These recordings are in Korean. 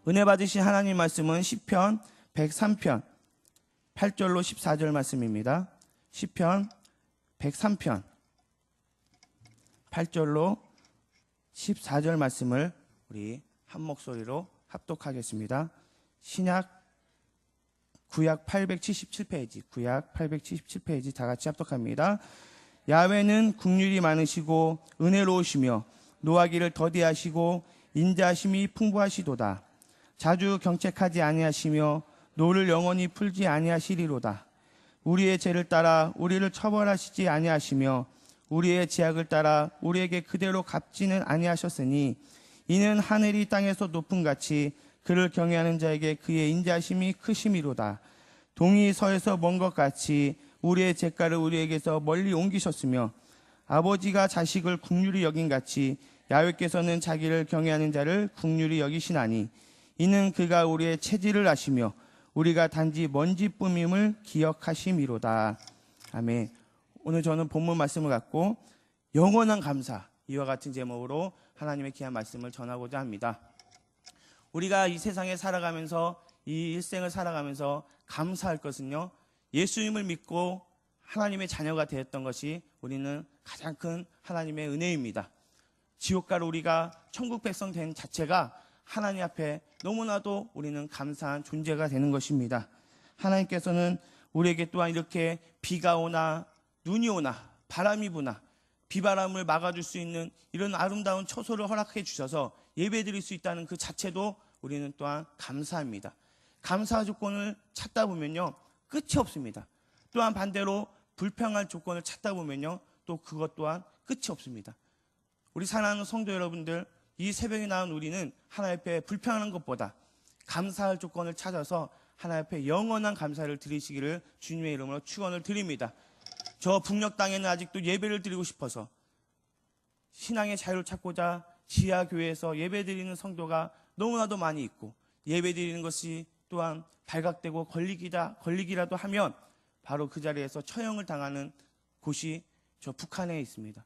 은혜 받으신 하나님 말씀은 시편 103편 8절로 14절 말씀입니다. 시편 103편 8절로 14절 말씀을 우리 한 목소리로 합독하겠습니다. 구약 877페이지 다 같이 합독합니다. 야훼는 긍휼이 많으시고 은혜로우시며 노하기를 더디하시고 인자하심이 풍부하시도다. 자주 경책하지 아니하시며 노를 영원히 풀지 아니하시리로다. 우리의 죄를 따라 우리를 처벌하시지 아니하시며 우리의 죄악을 따라 우리에게 그대로 갚지는 아니하셨으니 이는 하늘이 땅에서 높음같이 그를 경외하는 자에게 그의 인자하심이 크심이로다. 동이 서에서 먼 것 같이 우리의 죄가를 우리에게서 멀리 옮기셨으며 아버지가 자식을 긍휼히 여긴같이 야훼께서는 자기를 경외하는 자를 긍휼히 여기시나니 이는 그가 우리의 체질을 아시며 우리가 단지 먼지뿐임을 기억하심이로다. 아멘. 오늘 저는 본문 말씀을 갖고 영원한 감사, 이와 같은 제목으로 하나님의 귀한 말씀을 전하고자 합니다. 우리가 이 세상에 살아가면서, 이 일생을 살아가면서 감사할 것은요, 예수님을 믿고 하나님의 자녀가 되었던 것이 우리는 가장 큰 하나님의 은혜입니다. 지옥가로 우리가 천국 백성 된 자체가 하나님 앞에 너무나도 우리는 감사한 존재가 되는 것입니다. 하나님께서는 우리에게 또한 이렇게 비가 오나 눈이 오나 바람이 부나 비바람을 막아줄 수 있는 이런 아름다운 처소를 허락해 주셔서 예배드릴 수 있다는 그 자체도 우리는 또한 감사합니다. 감사 조건을 찾다 보면요, 끝이 없습니다. 또한 반대로 불평할 조건을 찾다 보면요, 또 그것 또한 끝이 없습니다. 우리 사랑하는 성도 여러분들, 이 새벽에 나온 우리는 하나님 앞에 불평하는 것보다 감사할 조건을 찾아서 하나님 앞에 영원한 감사를 드리시기를 주님의 이름으로 축원을 드립니다. 저 북녘 땅에는 아직도 예배를 드리고 싶어서 신앙의 자유를 찾고자 지하교회에서 예배드리는 성도가 너무나도 많이 있고, 예배드리는 것이 또한 발각되고 걸리기라도 하면 바로 그 자리에서 처형을 당하는 곳이 저 북한에 있습니다.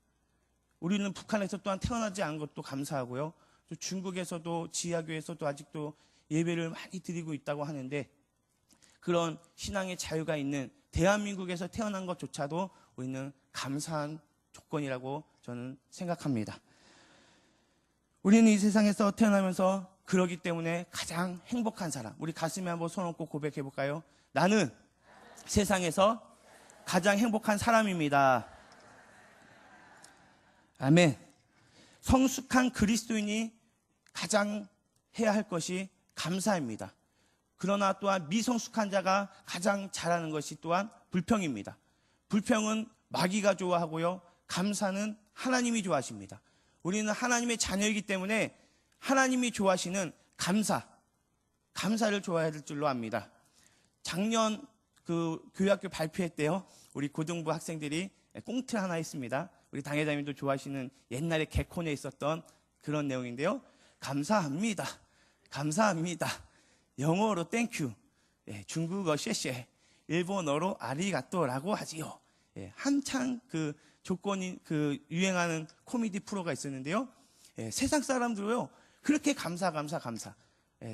우리는 북한에서 또한 태어나지 않은 것도 감사하고요, 또 중국에서도 지하교회에서도 아직도 예배를 많이 드리고 있다고 하는데, 그런 신앙의 자유가 있는 대한민국에서 태어난 것조차도 우리는 감사한 조건이라고 저는 생각합니다. 우리는 이 세상에서 태어나면서 그러기 때문에 가장 행복한 사람, 우리 가슴에 한번 손 얹고 고백해 볼까요? 나는 세상에서 가장 행복한 사람입니다. 아멘. 성숙한 그리스도인이 가장 해야 할 것이 감사입니다. 그러나 또한 미성숙한 자가 가장 잘하는 것이 또한 불평입니다. 불평은 마귀가 좋아하고요, 감사는 하나님이 좋아하십니다. 우리는 하나님의 자녀이기 때문에 하나님이 좋아하시는 감사를 좋아해야 될 줄로 압니다. 작년 그 교회학교 발표회 때요, 우리 고등부 학생들이 꽁트 하나 했습니다. 우리 당회장님도 좋아하시는 옛날에 개콘에 있었던 그런 내용인데요. 감사합니다. 영어로 땡큐, 중국어 쉐쉐, 일본어로 아리가또라고 하지요. 한창 그 조건이 유행하는 코미디 프로가 있었는데요. 세상 사람들로요, 그렇게 감사.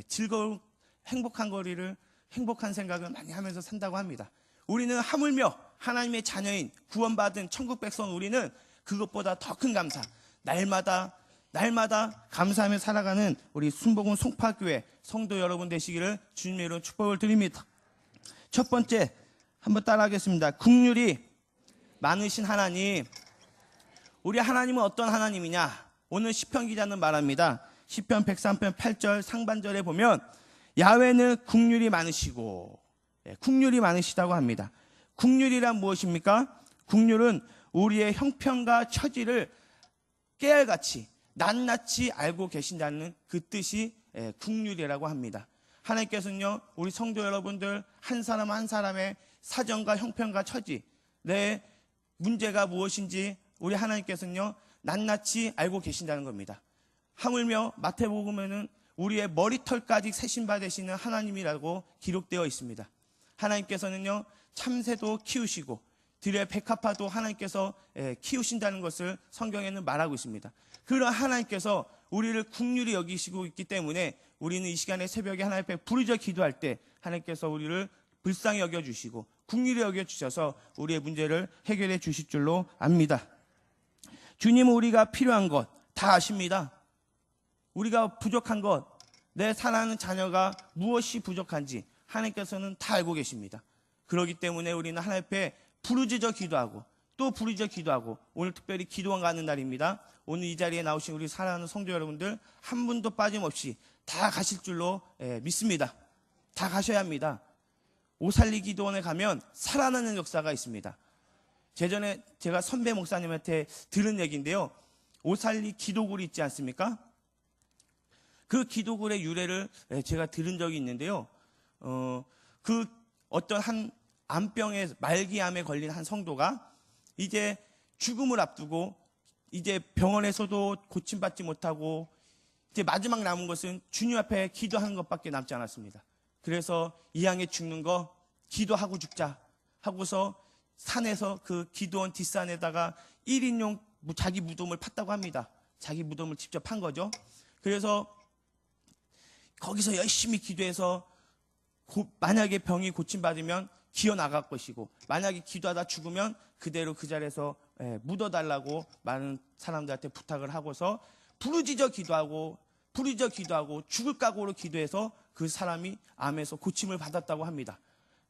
즐거운 행복한 생각을 많이 하면서 산다고 합니다. 우리는 하물며 하나님의 자녀인 구원받은 천국 백성, 우리는 그것보다 더 큰 감사, 날마다 감사하며 살아가는 우리 순복음 송파교회 성도 여러분 되시기를 주님의 이름으로 축복을 드립니다. 첫 번째, 한번 따라하겠습니다. 긍휼이 많으신 하나님. 우리 하나님은 어떤 하나님이냐? 오늘 시편 기자는 말합니다. 시편 103편 8절 상반절에 보면 야훼는 긍휼이 많으시고, 긍휼이 많으시다고 합니다. 긍휼이란 무엇입니까? 긍휼은 우리의 형편과 처지를 깨알같이 낱낱이 알고 계신다는 그 뜻이 긍휼이라고 합니다. 하나님께서는요, 우리 성도 여러분들 한 사람 한 사람의 사정과 형편과 처지, 내 문제가 무엇인지 우리 하나님께서는요, 낱낱이 알고 계신다는 겁니다. 하물며 마태복음에는 우리의 머리털까지 세신 바 되시는 하나님이라고 기록되어 있습니다. 하나님께서는요, 참새도 키우시고 들의 백합화도 하나님께서 키우신다는 것을 성경에는 말하고 있습니다. 그런 하나님께서 우리를 긍휼히 여기시고 있기 때문에 우리는 이 시간에 새벽에 하나님 앞에 부르짖어 기도할 때 하나님께서 우리를 불쌍히 여겨주시고 긍휼히 여겨주셔서 우리의 문제를 해결해 주실 줄로 압니다. 주님은 우리가 필요한 것 다 아십니다. 우리가 부족한 것, 내 사랑하는 자녀가 무엇이 부족한지 하나님께서는 다 알고 계십니다. 그렇기 때문에 우리는 하나님 앞에 부르짖어 기도하고 또 부르짖어 기도하고 오늘 특별히 기도원 가는 날입니다. 오늘 이 자리에 나오신 우리 사랑하는 성도 여러분들 한 분도 빠짐없이 다 가실 줄로 믿습니다. 다 가셔야 합니다. 오살리 기도원에 가면 살아나는 역사가 있습니다. 제전에 제가 선배 목사님한테 들은 얘기인데요. 오살리 기도굴이 있지 않습니까? 그 기도굴의 유래를 제가 들은 적이 있는데요. 그 어떤 한 암병에 말기암에 걸린 한 성도가 이제 죽음을 앞두고 이제 병원에서도 고침받지 못하고 이제 마지막 남은 것은 주님 앞에 기도하는 것밖에 남지 않았습니다. 그래서 이왕에 죽는 거 기도하고 죽자 하고서 산에서 그 기도원 뒷산에다가 1인용 자기 무덤을 팠다고 합니다. 자기 무덤을 직접 판 거죠. 그래서 거기서 열심히 기도해서 만약에 병이 고침받으면 기어나갈 것이고 만약에 기도하다 죽으면 그대로 그 자리에서 묻어달라고 많은 사람들한테 부탁을 하고서 부르짖어 기도하고 죽을 각오로 기도해서 그 사람이 암에서 고침을 받았다고 합니다.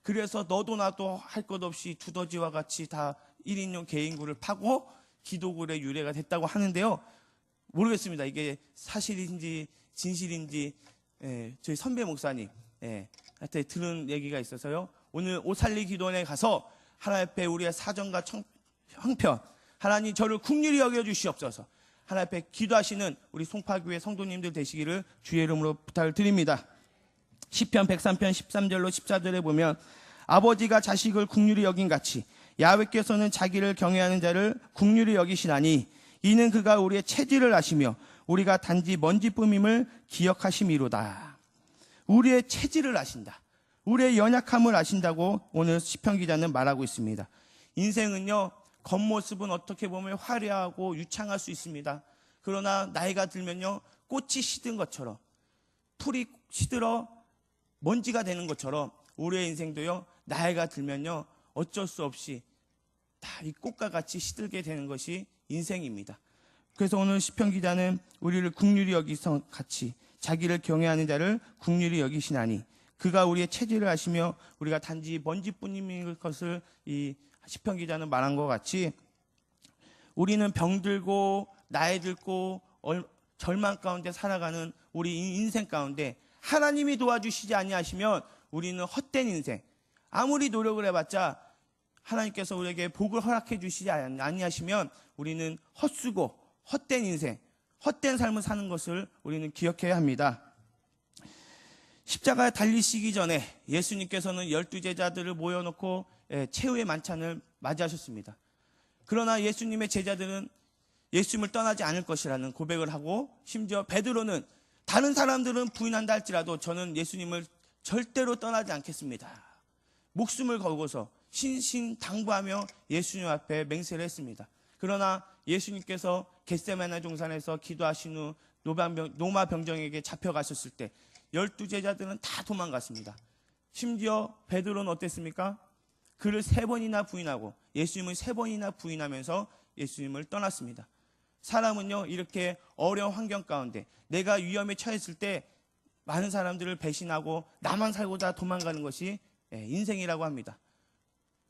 그래서 너도 나도 할 것 없이 두더지와 같이 다 1인용 개인굴을 파고 기도굴의 유래가 됐다고 하는데요. 모르겠습니다. 이게 사실인지 진실인지 저희 선배 목사님 한테 들은 얘기가 있어서요. 오늘 오살리 기도원에 가서 하나님 앞에 우리의 사정과 형편 하나님 저를 긍휼히 여겨주시옵소서 하나님 앞에 기도하시는 우리 송파교회 성도님들 되시기를 주의 이름으로 부탁을 드립니다. 시편 103편 13절로 14절에 보면 아버지가 자식을 긍휼히 여긴 같이 야훼께서는 자기를 경외하는 자를 긍휼히 여기시나니 이는 그가 우리의 체질을 아시며 우리가 단지 먼지뿐임을 기억하심이로다. 우리의 체질을 아신다. 우리의 연약함을 아신다고 오늘 시편 기자는 말하고 있습니다. 인생은요, 겉모습은 어떻게 보면 화려하고 유창할 수 있습니다. 그러나 나이가 들면요, 꽃이 시든 것처럼 풀이 시들어 먼지가 되는 것처럼 우리의 인생도요, 나이가 들면요, 어쩔 수 없이 다 이 꽃과 같이 시들게 되는 것이 인생입니다. 그래서 오늘 시편 기자는 우리를 긍휼히 여기서 같이 자기를 경외하는 자를 긍휼히 여기시나니 그가 우리의 체질을 아시며 우리가 단지 먼지뿐인 것을 이 시편 기자는 말한 것 같이 우리는 병들고 나이 들고 절망 가운데 살아가는 우리 인생 가운데 하나님이 도와주시지 아니하시면 우리는 헛된 인생, 아무리 노력을 해봤자 하나님께서 우리에게 복을 허락해 주시지 아니하시면 우리는 헛수고 헛된 인생, 헛된 삶을 사는 것을 우리는 기억해야 합니다. 십자가에 달리시기 전에 예수님께서는 12제자들을 모여놓고 최후의 만찬을 맞이하셨습니다. 그러나 예수님의 제자들은 예수님을 떠나지 않을 것이라는 고백을 하고 심지어 베드로는 다른 사람들은 부인한다 할지라도 저는 예수님을 절대로 떠나지 않겠습니다. 목숨을 걸고서 신신당부하며 예수님 앞에 맹세를 했습니다. 그러나 예수님께서 겟세마네 동산에서 기도하신 후 노마 병정에게 잡혀가셨을 때 12제자들은 다 도망갔습니다. 심지어 베드로는 어땠습니까? 그를 3번이나 부인하고 예수님을 3번이나 부인하면서 예수님을 떠났습니다. 사람은요, 이렇게 어려운 환경 가운데 내가 위험에 처했을 때 많은 사람들을 배신하고 나만 살고 다 도망가는 것이 인생이라고 합니다.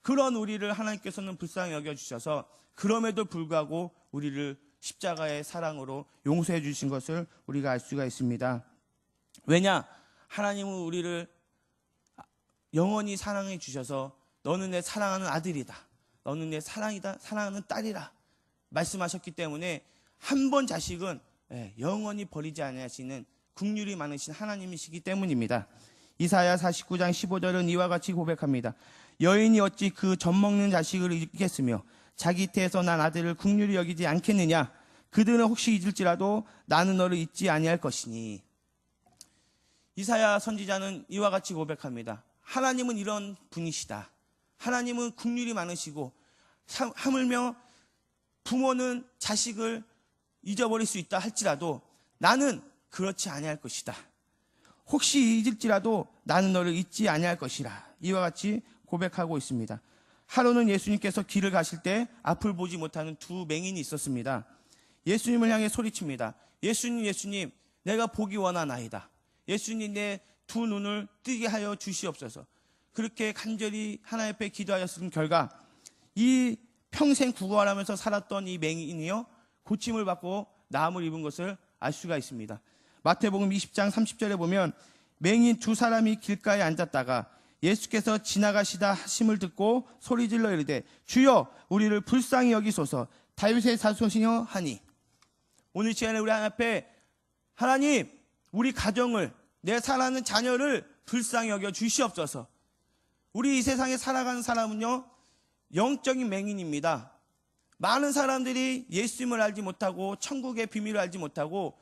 그런 우리를 하나님께서는 불쌍히 여겨주셔서 그럼에도 불구하고 우리를 십자가의 사랑으로 용서해 주신 것을 우리가 알 수가 있습니다. 왜냐? 하나님은 우리를 영원히 사랑해 주셔서 너는 내 사랑하는 아들이다. 너는 내 사랑하는 딸이라 말씀하셨기 때문에 한 번 자식은 영원히 버리지 아니하시는 긍휼이 많으신 하나님이시기 때문입니다. 이사야 49장 15절은 이와 같이 고백합니다. 여인이 어찌 그 젖먹는 자식을 잊겠으며 자기 태에서 난 아들을 긍휼히 여기지 않겠느냐. 그들은 혹시 잊을지라도 나는 너를 잊지 아니할 것이니. 이사야 선지자는 이와 같이 고백합니다. 하나님은 이런 분이시다. 하나님은 긍휼이 많으시고 하물며 부모는 자식을 잊어버릴 수 있다 할지라도 나는 그렇지 아니할 것이다. 혹시 잊을지라도 나는 너를 잊지 아니할 것이라. 이와 같이 고백하고 있습니다. 하루는 예수님께서 길을 가실 때 앞을 보지 못하는 두 맹인이 있었습니다. 예수님을 향해 소리칩니다. 예수님, 예수님, 내가 보기 원하나이다. 예수님, 내 두 눈을 뜨게 하여 주시옵소서. 그렇게 간절히 하나님 앞에 기도하였은 결과 이 평생 구걸하면서 살았던 이 맹인이요, 고침을 받고 나음을 입은 것을 알 수가 있습니다. 마태복음 20장 30절에 보면 맹인 두 사람이 길가에 앉았다가 예수께서 지나가시다 하심을 듣고 소리질러 이르되 주여 우리를 불쌍히 여기소서 다윗의 자손이여 하니. 오늘 시간에 우리 하나님 앞에 하나님, 우리 가정을, 내 사랑하는 자녀를 불쌍히 여겨 주시옵소서. 우리 이 세상에 살아가는 사람은요, 영적인 맹인입니다. 많은 사람들이 예수님을 알지 못하고 천국의 비밀을 알지 못하고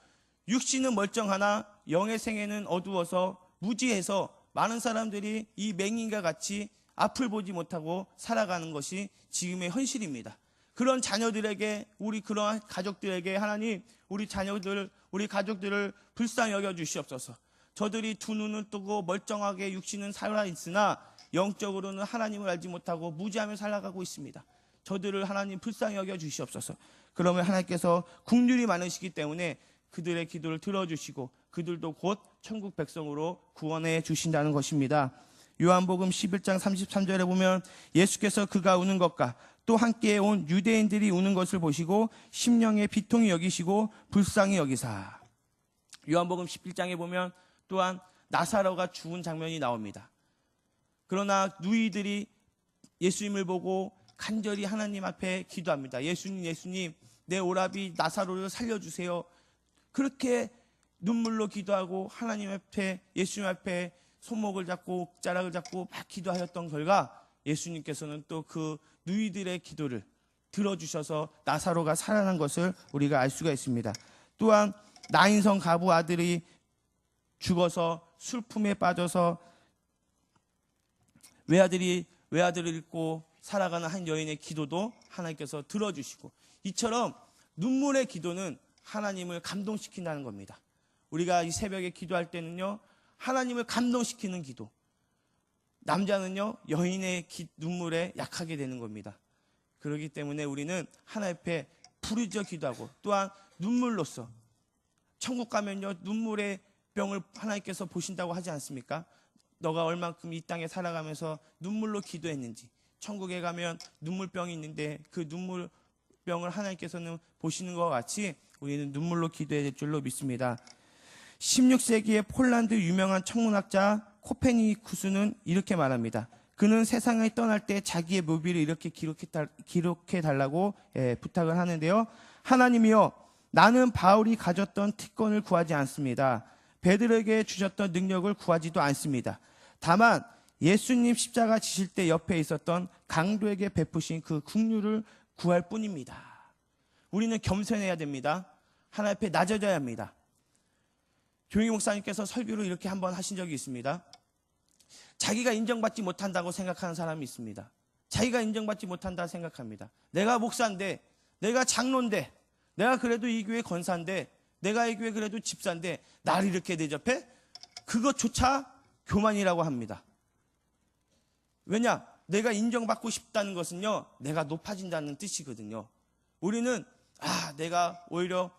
육신은 멀쩡하나 영의 생애는 어두워서 무지해서 많은 사람들이 이 맹인과 같이 앞을 보지 못하고 살아가는 것이 지금의 현실입니다. 그런 자녀들에게, 우리 그런 가족들에게 하나님, 우리 자녀들, 우리 가족들을 불쌍히 여겨 주시옵소서. 저들이 두 눈을 뜨고 멀쩡하게 육신은 살아있으나 영적으로는 하나님을 알지 못하고 무지하며 살아가고 있습니다. 저들을 하나님 불쌍히 여겨 주시옵소서. 그러면 하나님께서 긍휼이 많으시기 때문에 그들의 기도를 들어주시고 그들도 곧 천국 백성으로 구원해 주신다는 것입니다. 요한복음 11장 33절에 보면 예수께서 그가 우는 것과 또 함께 온 유대인들이 우는 것을 보시고 심령의 비통히 여기시고 불쌍히 여기사. 요한복음 11장에 보면 또한 나사로가 죽은 장면이 나옵니다. 그러나 누이들이 예수님을 보고 간절히 하나님 앞에 기도합니다. 예수님, 예수님, 내 오라비 나사로를 살려주세요. 그렇게 눈물로 기도하고 하나님 앞에, 예수님 앞에 손목을 잡고 옥자락을 잡고 막 기도하였던 결과 예수님께서는 또 그 누이들의 기도를 들어주셔서 나사로가 살아난 것을 우리가 알 수가 있습니다. 또한 나인성 가부 아들이 죽어서 슬픔에 빠져서 외아들을 잃고 살아가는 한 여인의 기도도 하나님께서 들어주시고, 이처럼 눈물의 기도는 하나님을 감동시킨다는 겁니다. 우리가 이 새벽에 기도할 때는요, 하나님을 감동시키는 기도. 남자는요, 여인의 눈물에 약하게 되는 겁니다. 그렇기 때문에 우리는 하나님 앞에 부르짖어 기도하고, 또한 눈물로써, 천국 가면요, 눈물의 병을 하나님께서 보신다고 하지 않습니까? 너가 얼만큼 이 땅에 살아가면서 눈물로 기도했는지, 천국에 가면 눈물병이 있는데 그 눈물병을 하나님께서는 보시는 것과 같이 우리는 눈물로 기도해야 될 줄로 믿습니다. 16세기의 폴란드 유명한 천문학자 코페니쿠스는 이렇게 말합니다. 그는 세상을 떠날 때 자기의 묘비를 이렇게 기록해달라고 부탁을 하는데요. 하나님이여, 나는 바울이 가졌던 특권을 구하지 않습니다. 베드로에게 주셨던 능력을 구하지도 않습니다. 다만 예수님 십자가 지실 때 옆에 있었던 강도에게 베푸신 그 긍휼을 구할 뿐입니다. 우리는 겸손해야 됩니다. 하나님 앞에 낮아져야 합니다. 조용희 목사님께서 설교를 이렇게 한번 하신 적이 있습니다. 자기가 인정받지 못한다고 생각하는 사람이 있습니다. 자기가 인정받지 못한다 생각합니다. 내가 목사인데, 내가 장로인데, 내가 그래도 이 교회 권사인데, 내가 이 교회 그래도 집사인데 나를 이렇게 대접해? 그것조차 교만이라고 합니다. 왜냐? 내가 인정받고 싶다는 것은요, 내가 높아진다는 뜻이거든요. 우리는 내가 오히려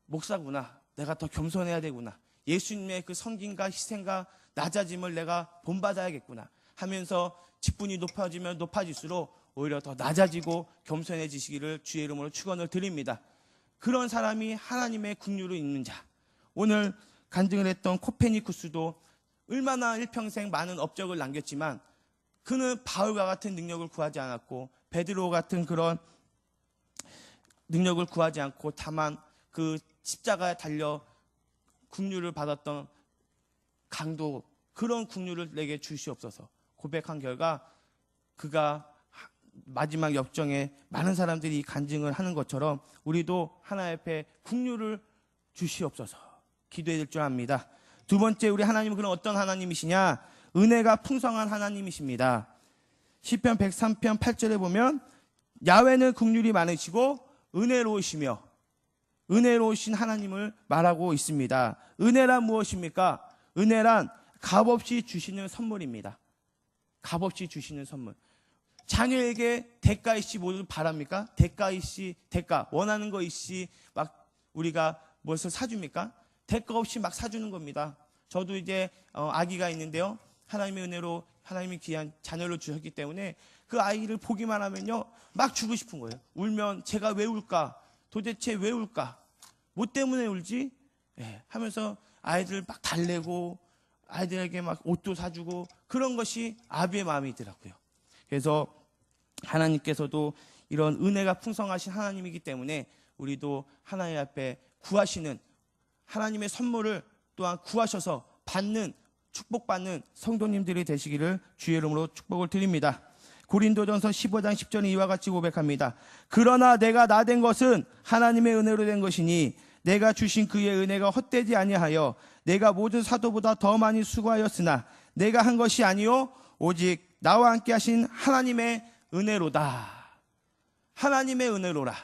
목사구나, 내가 더 겸손해야 되구나, 예수님의 그 섬김과 희생과 낮아짐을 내가 본받아야겠구나 하면서 직분이 높아지면 높아질수록 오히려 더 낮아지고 겸손해지시기를 주의 이름으로 축원을 드립니다. 그런 사람이 하나님의 긍휼을 입는 자. 오늘 간증을 했던 코페니쿠스도 얼마나 일평생 많은 업적을 남겼지만 그는 바울과 같은 능력을 구하지 않았고 베드로 같은 그런 능력을 구하지 않고 다만 그 십자가에 달려 긍휼을 받았던 강도, 그런 긍휼을 내게 주시옵소서 고백한 결과 그가 마지막 역정에 많은 사람들이 간증을 하는 것처럼 우리도 하나님 앞에 긍휼을 주시옵소서 기도해야 될 줄 압니다. 두 번째, 우리 하나님은 그럼 어떤 하나님이시냐? 은혜가 풍성한 하나님이십니다. 시편 103편 8절에 보면 야훼는 긍휼이 많으시고 은혜로우시며, 은혜로우신 하나님을 말하고 있습니다. 은혜란 무엇입니까? 은혜란 값없이 주시는 선물입니다. 값없이 주시는 선물. 자녀에게 대가 있이 뭘 바랍니까? 대가 있이, 대가, 원하는 거 있이 막 우리가 무엇을 사줍니까? 대가 없이 막 사주는 겁니다. 저도 이제 아기가 있는데요. 하나님의 은혜로 하나님이 귀한 자녀를 주셨기 때문에 그 아이를 보기만 하면요, 막 주고 싶은 거예요. 울면 제가 왜 울까? 도대체 왜 울까? 뭐 때문에 울지? 하면서 아이들을 막 달래고 아이들에게 막 옷도 사주고 그런 것이 아비의 마음이더라고요. 그래서 하나님께서도 이런 은혜가 풍성하신 하나님이기 때문에 우리도 하나님 앞에 구하시는 하나님의 선물을 또한 구하셔서 받는, 축복받는 성도님들이 되시기를 주의 이름으로 축복을 드립니다. 고린도전서 15장 10절은 이와 같이 고백합니다. 그러나 내가 나된 것은 하나님의 은혜로 된 것이니 내가 주신 그의 은혜가 헛되지 아니하여 내가 모든 사도보다 더 많이 수고하였으나 내가 한 것이 아니요 오직 나와 함께 하신 하나님의 은혜로다. 하나님의 은혜로라.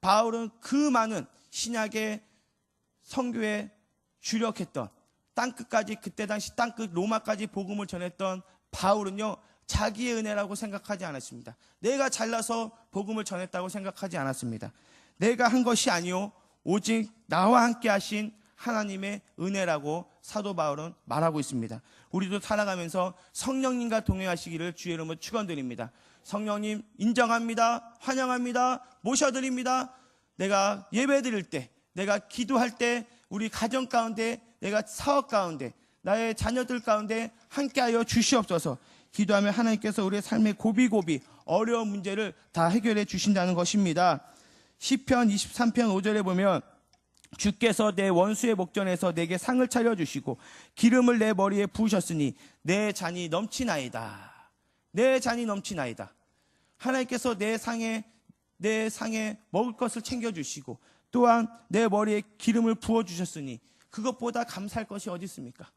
바울은 그 많은 신약의 선교에 주력했던 땅끝까지, 그때 당시 땅끝 로마까지 복음을 전했던 바울은요, 자기의 은혜라고 생각하지 않았습니다. 내가 잘나서 복음을 전했다고 생각하지 않았습니다. 내가 한 것이 아니요 오직 나와 함께 하신 하나님의 은혜라고 사도 바울은 말하고 있습니다. 우리도 살아가면서 성령님과 동행하시기를 주의 이름으로 축원드립니다. 성령님 인정합니다. 환영합니다. 모셔드립니다. 내가 예배드릴 때, 내가 기도할 때, 우리 가정 가운데, 내가 사업 가운데, 나의 자녀들 가운데 함께하여 주시옵소서. 기도하면 하나님께서 우리의 삶의 고비고비 어려운 문제를 다 해결해 주신다는 것입니다. 시편 23편 5절에 보면 주께서 내 원수의 목전에서 내게 상을 차려주시고 기름을 내 머리에 부으셨으니 내 잔이 넘치나이다. 내 잔이 넘치나이다. 하나님께서 내 상에 먹을 것을 챙겨주시고 또한 내 머리에 기름을 부어주셨으니 그것보다 감사할 것이 어디 있습니까?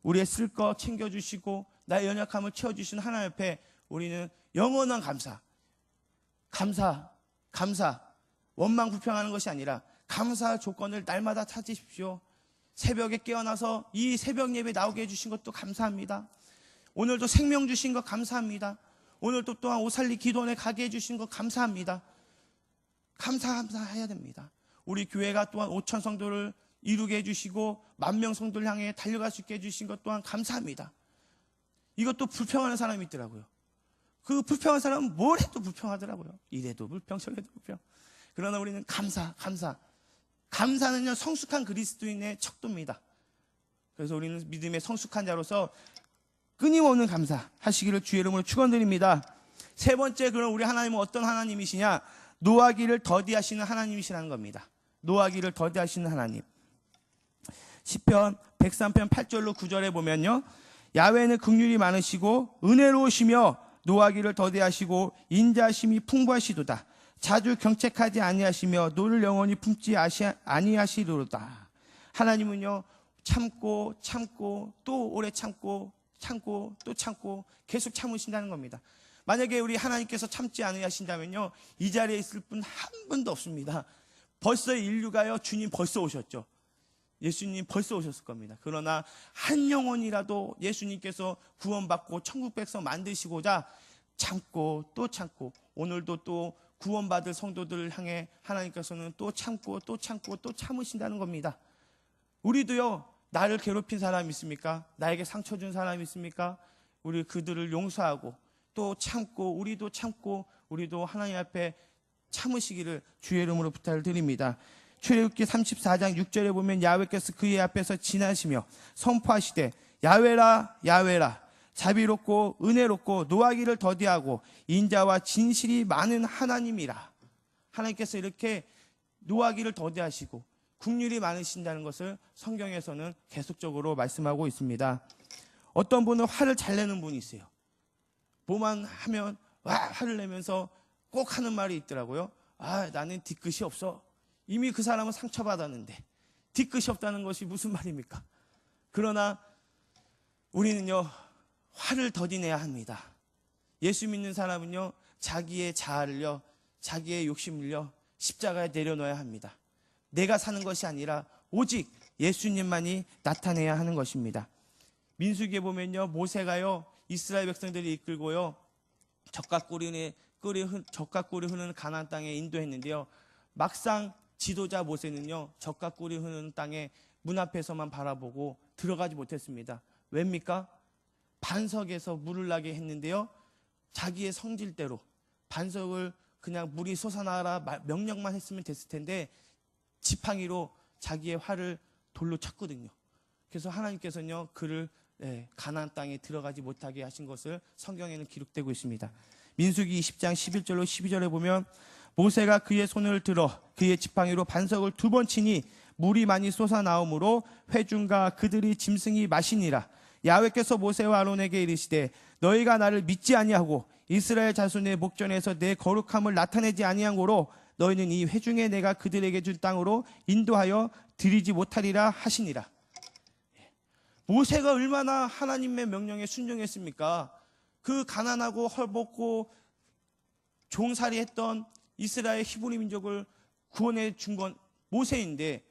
우리의 쓸 것 챙겨주시고 나의 연약함을 채워주신 하나님 앞에 우리는 영원한 감사, 원망 불평하는 것이 아니라 감사할 조건을 날마다 찾으십시오. 새벽에 깨어나서 이 새벽 예배 나오게 해주신 것도 감사합니다. 오늘도 생명 주신 것 감사합니다. 오늘도 또한 오살리 기도원에 가게 해주신 것 감사합니다. 감사해야 됩니다. 우리 교회가 또한 5천 성도를 이루게 해주시고 10,000명 성도를 향해 달려갈 수 있게 해주신 것 또한 감사합니다. 이것도 불평하는 사람이 있더라고요. 그 불평한 사람은 뭘 해도 불평하더라고요. 이래도 불평 저래도 불평. 그러나 우리는 감사는요 성숙한 그리스도인의 척도입니다. 그래서 우리는 믿음의 성숙한 자로서 끊임없는 감사하시기를 주의 이름으로 축원드립니다. 세 번째, 그럼 우리 하나님은 어떤 하나님이시냐? 노하기를 더디하시는 하나님이시라는 겁니다. 노하기를 더디하시는 하나님. 시편 103편 8절로 9절에 보면요, 야훼는 긍휼이 많으시고 은혜로우시며 노하기를 더디하시고 인자심이 풍부하시도다. 자주 경책하지 아니하시며 노를 영원히 품지 아니하시도다. 하나님은요 참고 또 오래 참고 또 참고 계속 참으신다는 겁니다. 만약에 우리 하나님께서 참지 아니하신다면요 이 자리에 있을 분 한 분도 없습니다. 벌써 인류가요 주님 벌써 오셨죠. 예수님 벌써 오셨을 겁니다. 그러나 한 영혼이라도 예수님께서 구원받고 천국 백성 만드시고자 참고 또 참고, 오늘도 또 구원받을 성도들을 향해 하나님께서는 또 참고 또 참으신다는 겁니다. 우리도요 나를 괴롭힌 사람 있습니까? 나에게 상처 준 사람 있습니까? 우리 그들을 용서하고 또 참고 우리도 하나님 앞에 참으시기를 주의 이름으로 부탁을 드립니다. 출애굽기 34장 6절에 보면 야훼께서 그의 앞에서 지나시며 선포하시되 야훼라 야훼라 자비롭고 은혜롭고 노하기를 더디하고 인자와 진실이 많은 하나님이라. 하나님께서 이렇게 노하기를 더디하시고 긍휼이 많으신다는 것을 성경에서는 계속적으로 말씀하고 있습니다. 어떤 분은 화를 잘 내는 분이 있어요. 뭐만 하면 화를 내면서 꼭 하는 말이 있더라고요. 나는 뒤끝이 없어. 이미 그 사람은 상처받았는데 뒤끝이 없다는 것이 무슨 말입니까? 그러나 우리는요 화를 더디내야 합니다. 예수 믿는 사람은요 자기의 자아를요 자기의 욕심을요 십자가에 내려놓아야 합니다. 내가 사는 것이 아니라 오직 예수님만이 나타내야 하는 것입니다. 민수기에 보면요, 모세가요 이스라엘 백성들이 이끌고요 적각골이 흐르는 가나안 땅에 인도했는데요, 막상 지도자 모세는요 적각골이 흐르는 땅에 문 앞에서만 바라보고 들어가지 못했습니다. 왜입니까? 반석에서 물을 나게 했는데요, 자기의 성질대로 반석을 그냥 물이 솟아나라 명령만 했으면 됐을 텐데 지팡이로 자기의 활을 돌로 쳤거든요. 그래서 하나님께서는요 그를 가나안 땅에 들어가지 못하게 하신 것을 성경에는 기록되고 있습니다. 민수기 20장 11절로 12절에 보면 모세가 그의 손을 들어 그의 지팡이로 반석을 2번 치니 물이 많이 솟아나오므로 회중과 그들이 짐승이 마시니라. 야훼께서 모세와 아론에게 이르시되 너희가 나를 믿지 아니하고 이스라엘 자손의 목전에서 내 거룩함을 나타내지 아니한 고로 너희는 이 회중에 내가 그들에게 준 땅으로 인도하여 드리지 못하리라 하시니라. 모세가 얼마나 하나님의 명령에 순종했습니까? 그 가난하고 헐벗고 종살이했던 이스라엘 히브리 민족을 구원해 준 건 모세인데,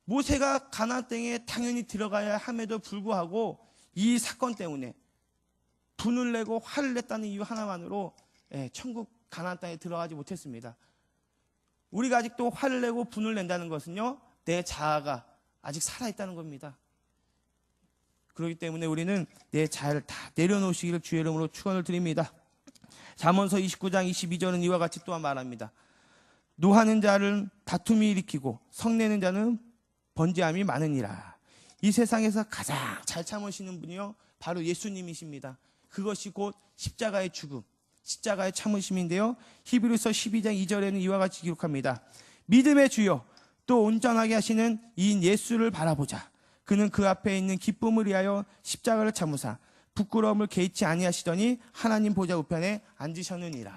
모세가 가나안 땅에 당연히 들어가야 함에도 불구하고 이 사건 때문에 분을 내고 화를 냈다는 이유 하나만으로 천국 가나안 땅에 들어가지 못했습니다. 우리가 아직도 화를 내고 분을 낸다는 것은요, 내 자아가 아직 살아있다는 겁니다. 그렇기 때문에 우리는 내 자아를 다 내려놓으시기를 주의 이름으로 축원을 드립니다. 잠언서 29장 22절은 이와 같이 또한 말합니다. 노하는 자는 다툼이 일으키고 성내는 자는 번제함이 많으니라. 이 세상에서 가장 잘 참으시는 분이요 바로 예수님이십니다. 그것이 곧 십자가의 죽음, 십자가의 참으심인데요, 히브리서 12장 2절에는 이와 같이 기록합니다. 믿음의 주요 또 온전하게 하시는 이인 예수를 바라보자. 그는 그 앞에 있는 기쁨을 위하여 십자가를 참으사 부끄러움을 개의치 아니하시더니 하나님 보좌 우편에 앉으셨느니라.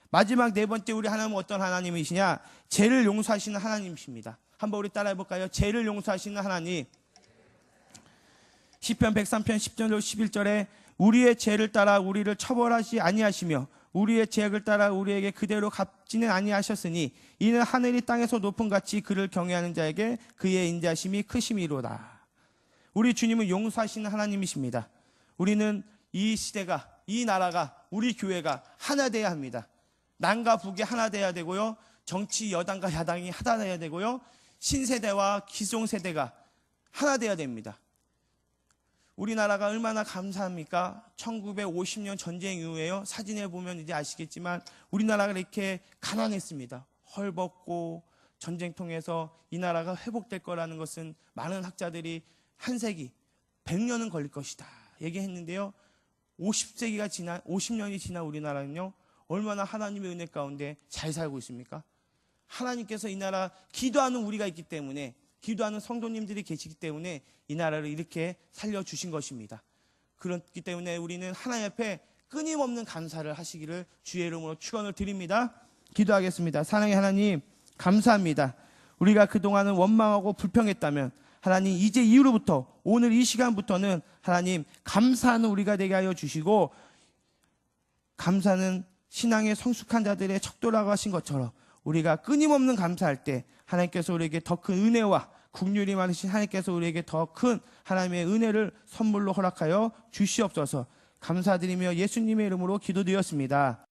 마지막 네 번째, 우리 하나님은 어떤 하나님이시냐? 죄를 용서하시는 하나님이십니다. 한번 우리 따라해 볼까요? 죄를 용서하시는 하나님. 시편 103편 10절로 11절에 우리의 죄를 따라 우리를 처벌하지 아니하시며 우리의 죄악을 따라 우리에게 그대로 갚지는 아니하셨으니 이는 하늘이 땅에서 높은 같이 그를 경외하는 자에게 그의 인자심이 크심이로다. 우리 주님은 용서하시는 하나님이십니다. 우리는 이 시대가, 이 나라가, 우리 교회가 하나 돼야 합니다. 남과 북이 하나 돼야 되고요, 정치 여당과 야당이 하나 돼야 되고요, 신세대와 기성세대가 하나 돼야 됩니다. 우리나라가 얼마나 감사합니까? 1950년 전쟁 이후에요, 사진에 보면 이제 아시겠지만 우리나라가 이렇게 가난했습니다. 헐벗고 전쟁 통해서 이 나라가 회복될 거라는 것은 많은 학자들이 한 세기, 100년은 걸릴 것이다 얘기했는데요, 50년이 지난 우리나라는요 얼마나 하나님의 은혜 가운데 잘 살고 있습니까? 하나님께서 이 나라, 기도하는 우리가 있기 때문에, 기도하는 성도님들이 계시기 때문에 이 나라를 이렇게 살려주신 것입니다. 그렇기 때문에 우리는 하나님 앞에 끊임없는 감사를 하시기를 주의 이름으로 축원을 드립니다. 기도하겠습니다. 사랑의 하나님, 감사합니다. 우리가 그동안은 원망하고 불평했다면 하나님, 이제 이후로부터, 오늘 이 시간부터는 하나님 감사하는 우리가 되게 하여 주시고, 감사는 신앙의 성숙한 자들의 척도라고 하신 것처럼 우리가 끊임없는 감사할 때 하나님께서 우리에게 더 큰 은혜와 국률이 많으신 하나님께서 우리에게 더 큰 하나님의 은혜를 선물로 허락하여 주시옵소서. 감사드리며 예수님의 이름으로 기도드렸습니다.